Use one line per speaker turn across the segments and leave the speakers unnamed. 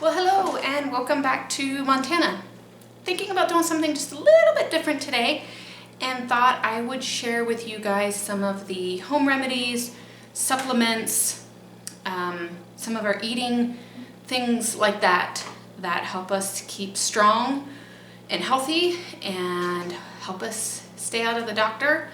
Well, hello and welcome back to Montana. Thinking about doing something just a little bit different today and thought I would share with you guys some of the home remedies, supplements, some of our eating things like that help us keep strong and healthy and help us stay out of the doctor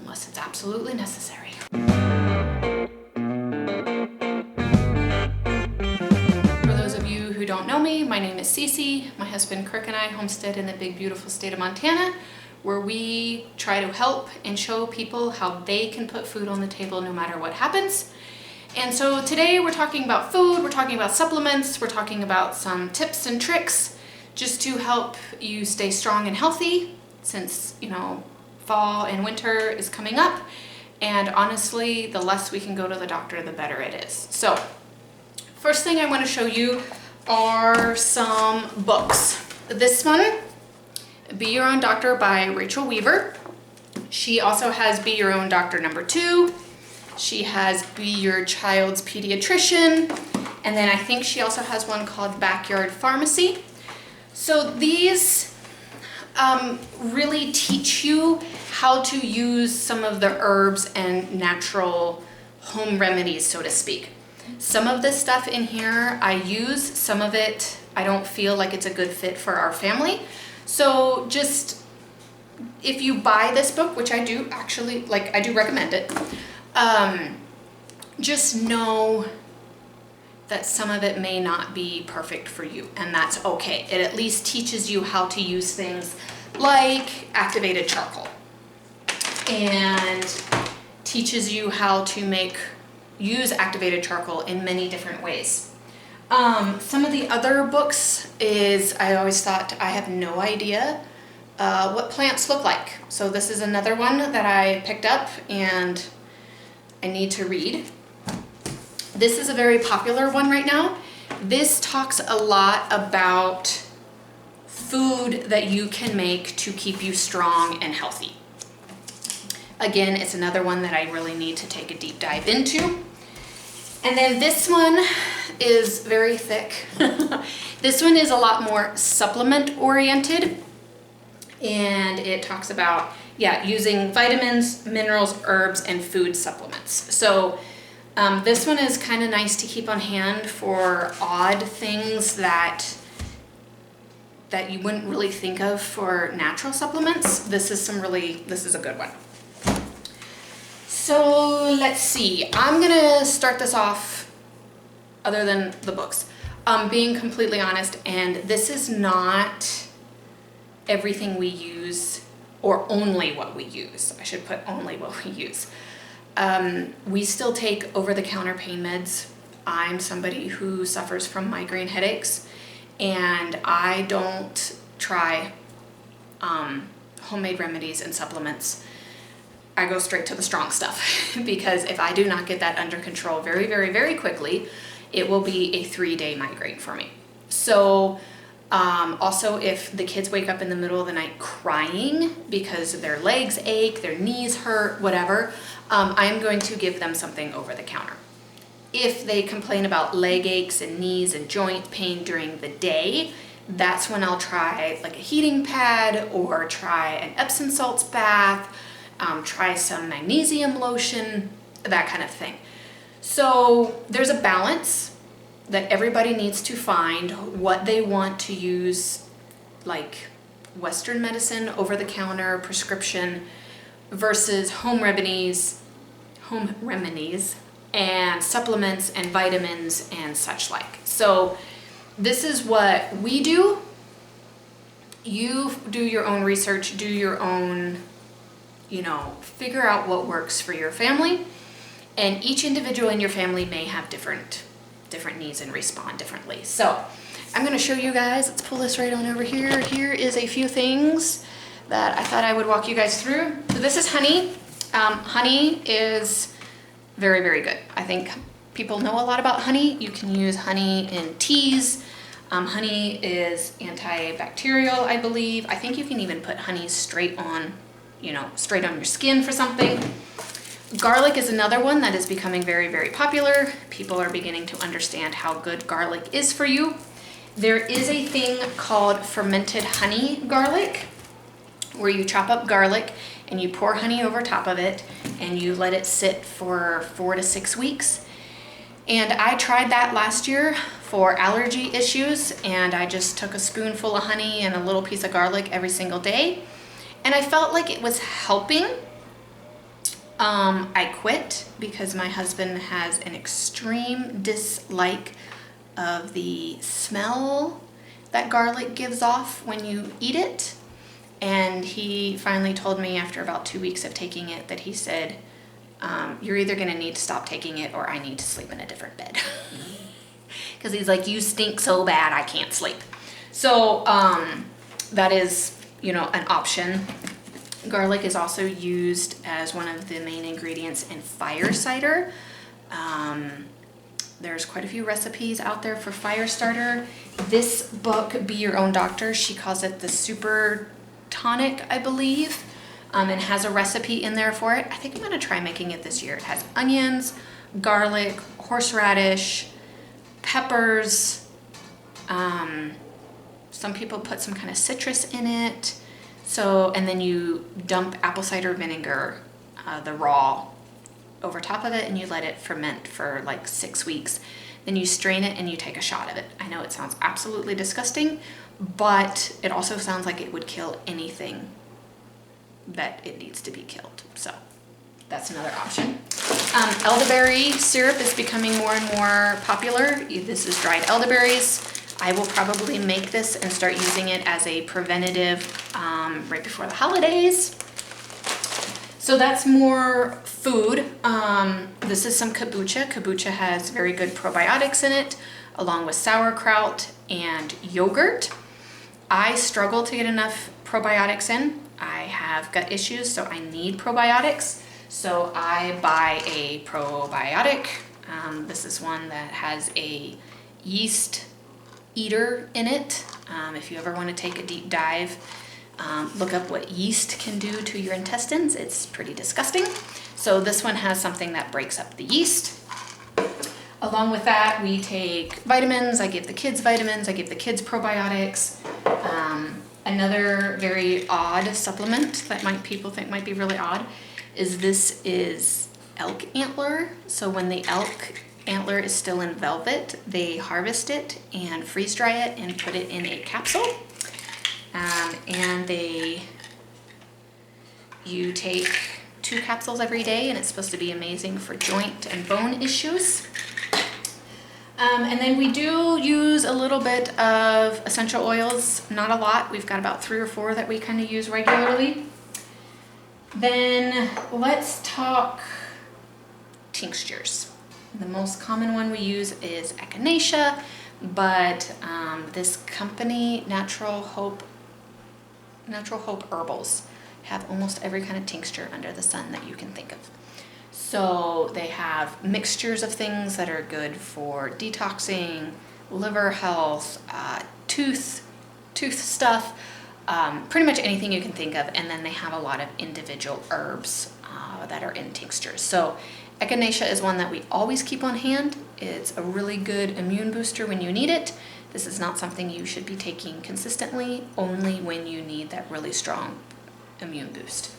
unless it's absolutely necessary. Who don't know me, my name is Cece. My husband Kirk and I homestead in the big beautiful state of Montana, where we try to help and show people how they can put food on the table no matter what happens. And so today we're talking about food, we're talking about supplements, we're talking about some tips and tricks just to help you stay strong and healthy since, fall and winter is coming up. And honestly, the less we can go to the doctor, the better it is. So first thing I want to show you are some books. This one, Be Your Own Doctor by Rachel Weaver. She also has Be Your Own Doctor #2. She has Be Your Child's Pediatrician. And then I think she also has one called Backyard Pharmacy. So these really teach you how to use some of the herbs and natural home remedies, so to speak. Some of this stuff in here I use, some of it I don't feel like it's a good fit for our family. So just, if you buy this book, which I do actually, I do recommend it, just know that some of it may not be perfect for you, and that's okay. It at least teaches you how to use things like activated charcoal and teaches you how to use activated charcoal in many different ways. Some of the other books is, I always thought I have no idea what plants look like. So this is another one that I picked up and I need to read. This is a very popular one right now. This talks a lot about food that you can make to keep you strong and healthy. Again, it's another one that I really need to take a deep dive into. And then this one is very thick. This one is a lot more supplement oriented, and it talks about, using vitamins, minerals, herbs, and food supplements. So this one is kind of nice to keep on hand for odd things that you wouldn't really think of for natural supplements. This is a good one. So let's see, I'm gonna start this off, other than the books, being completely honest, and this is not everything we use, or only what we use. I should put only what we use. We still take over-the-counter pain meds. I'm somebody who suffers from migraine headaches, and I don't try homemade remedies and supplements. I go straight to the strong stuff because if I do not get that under control very, very, very quickly, it will be a 3-day migraine for me. So also, if the kids wake up in the middle of the night crying because their legs ache, their knees hurt, whatever, I'm going to give them something over the counter. If they complain about leg aches and knees and joint pain during the day, that's when I'll try like a heating pad or try an Epsom salts bath, try some magnesium lotion, that kind of thing. So there's a balance that everybody needs to find what they want to use, like Western medicine, over-the-counter, prescription, versus home remedies, and supplements and vitamins and such like. So this is what we do. You do your own research, do your own, figure out what works for your family. And each individual in your family may have different needs and respond differently. So I'm going to show you guys, let's pull this right on over here. Here is a few things that I thought I would walk you guys through. So this is honey. Honey is very, very good. I think people know a lot about honey. You can use honey in teas. Honey is antibacterial, I believe. I think you can even put honey straight on your skin for something. Garlic is another one that is becoming very, very popular. People are beginning to understand how good garlic is for you. There is a thing called fermented honey garlic, where you chop up garlic and you pour honey over top of it and you let it sit for 4 to 6 weeks. And I tried that last year for allergy issues, and I just took a spoonful of honey and a little piece of garlic every single day, and I felt like it was helping. I quit because my husband has an extreme dislike of the smell that garlic gives off when you eat it. And he finally told me after about 2 weeks of taking it that he said, you're either gonna need to stop taking it or I need to sleep in a different bed. Because he's like, you stink so bad I can't sleep. So that is, you know, an option. Garlic is also used as one of the main ingredients in fire cider. There's quite a few recipes out there for fire starter. This book, Be Your Own Doctor, she calls it the super tonic, I believe, and has a recipe in there for it. I think I'm gonna try making it this year. It has onions, garlic, horseradish, peppers. Some people put some kind of citrus in it. So, and then you dump apple cider vinegar, the raw, over top of it, and you let it ferment for like 6 weeks. Then you strain it and you take a shot of it. I know it sounds absolutely disgusting, but it also sounds like it would kill anything that it needs to be killed. So that's another option. Elderberry syrup is becoming more and more popular. This is dried elderberries. I will probably make this and start using it as a preventative right before the holidays. So that's more food. This is some kombucha. Kombucha has very good probiotics in it, along with sauerkraut and yogurt. I struggle to get enough probiotics in. I have gut issues, so I need probiotics. So I buy a probiotic. This is one that has a yeast eater in it. If you ever want to take a deep dive, look up what yeast can do to your intestines. It's pretty disgusting. So this one has something that breaks up the yeast. Along with that, we take vitamins. I give the kids vitamins. I give the kids probiotics. Another very odd supplement that people think might be really odd is this is elk antler. So when the elk antler is still in velvet, they harvest it and freeze dry it and put it in a capsule. And you take 2 capsules every day, and it's supposed to be amazing for joint and bone issues. And then we do use a little bit of essential oils, not a lot. We've got about 3 or 4 that we kind of use regularly. Then let's talk tinctures. The most common one we use is echinacea, but this company, Natural Hope Herbals, have almost every kind of tincture under the sun that you can think of. So they have mixtures of things that are good for detoxing, liver health, tooth stuff, pretty much anything you can think of. And then they have a lot of individual herbs that are in tinctures. So echinacea is one that we always keep on hand. It's a really good immune booster when you need it. This is not something you should be taking consistently, only when you need that really strong immune boost.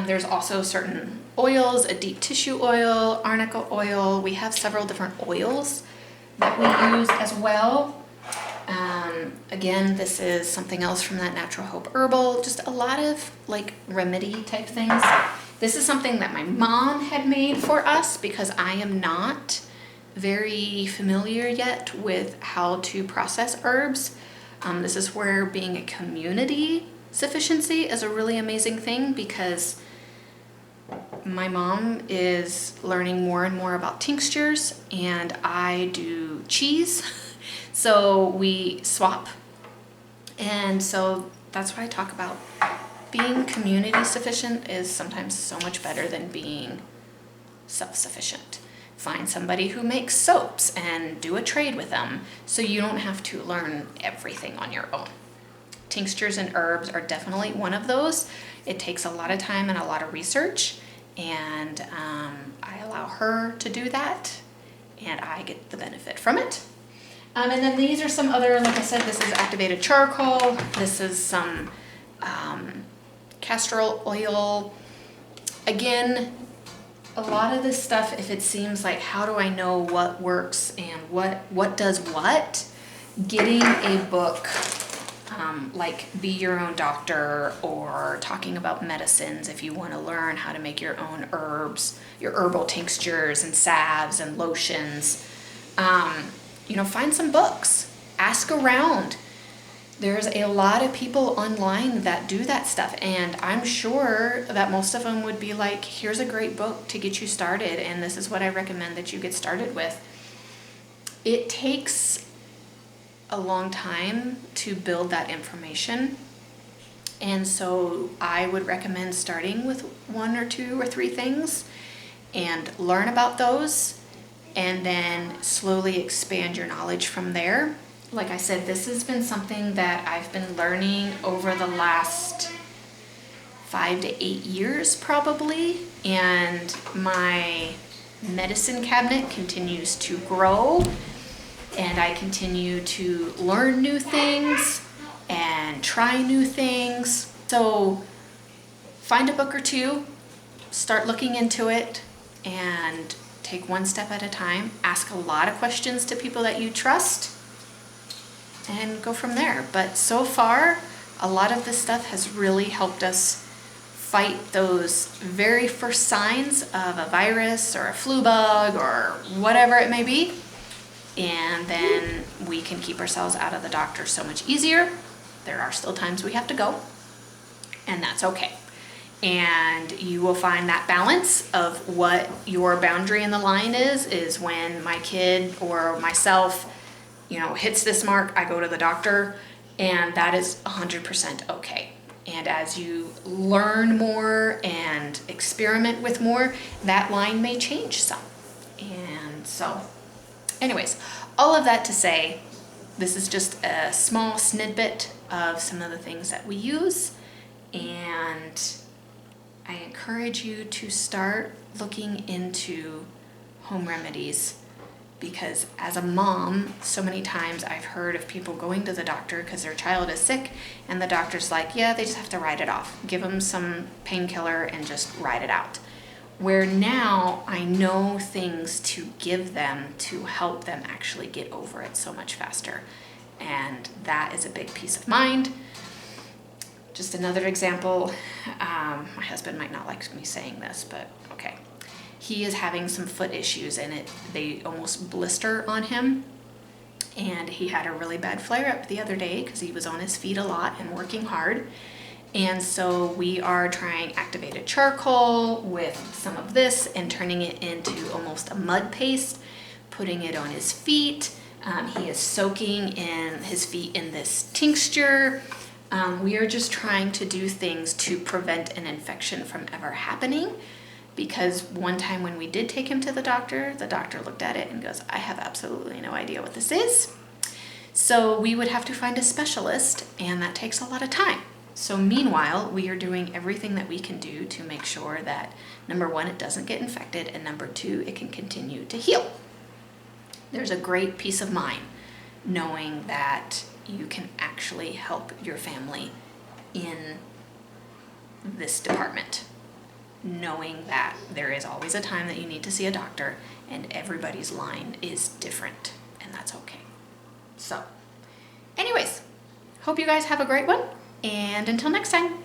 There's also certain oils, a deep tissue oil, arnica oil. We have several different oils that we use as well. Again, this is something else from that Natural Hope Herbal, just a lot of like remedy type things. This is something that my mom had made for us because I am not very familiar yet with how to process herbs. This is where being a community sufficiency is a really amazing thing, because my mom is learning more and more about tinctures, and I do cheese. So we swap. And so that's why I talk about being community sufficient is sometimes so much better than being self-sufficient. Find somebody who makes soaps and do a trade with them so you don't have to learn everything on your own. Tinctures and herbs are definitely one of those. It takes a lot of time and a lot of research, and I allow her to do that, and I get the benefit from it. And then these are some other, like I said, this is activated charcoal. This is some castor oil. Again, a lot of this stuff, if it seems like, how do I know what works and what does what? Getting a book like Be Your Own Doctor, or talking about medicines if you want to learn how to make your own herbs, your herbal tinctures and salves and lotions. You know, find some books, ask around. There's a lot of people online that do that stuff, and I'm sure that most of them would be like, here's a great book to get you started, and this is what I recommend that you get started with. It takes a long time to build that information, and so I would recommend starting with 1 or 2 or 3 things and learn about those, and then slowly expand your knowledge from there. Like I said, this has been something that I've been learning over the last 5 to 8 years probably, and my medicine cabinet continues to grow, and I continue to learn new things and try new things. So find a book or 2, start looking into it, and take 1 step at a time. Ask a lot of questions to people that you trust, and go from there. But so far, a lot of this stuff has really helped us fight those very first signs of a virus or a flu bug or whatever it may be. And then we can keep ourselves out of the doctor so much easier. There are still times we have to go, and that's okay. And you will find that balance of what your boundary in the line is when my kid or myself, you know, hits this mark, I go to the doctor, and that is 100% okay. And as you learn more and experiment with more, that line may change some. And so, anyways, all of that to say, this is just a small snippet of some of the things that we use, and I encourage you to start looking into home remedies, because as a mom, so many times I've heard of people going to the doctor because their child is sick, and the doctor's like, yeah, they just have to ride it off. Give them some painkiller and just ride it out. Where now I know things to give them to help them actually get over it so much faster. And that is a big peace of mind. Just another example, my husband might not like me saying this, but okay. He is having some foot issues, and they almost blister on him. And he had a really bad flare-up the other day because he was on his feet a lot and working hard. And so we are trying activated charcoal with some of this and turning it into almost a mud paste, putting it on his feet. He is soaking in his feet in this tincture. We are just trying to do things to prevent an infection from ever happening, because one time when we did take him to the doctor looked at it and goes, I have absolutely no idea what this is. So we would have to find a specialist, and that takes a lot of time. So meanwhile, we are doing everything that we can do to make sure that, number 1, it doesn't get infected, and number 2, it can continue to heal. There's a great peace of mind knowing that you can actually help your family in this department, knowing that there is always a time that you need to see a doctor, and everybody's line is different, and that's okay. So anyways, hope you guys have a great one, and until next time.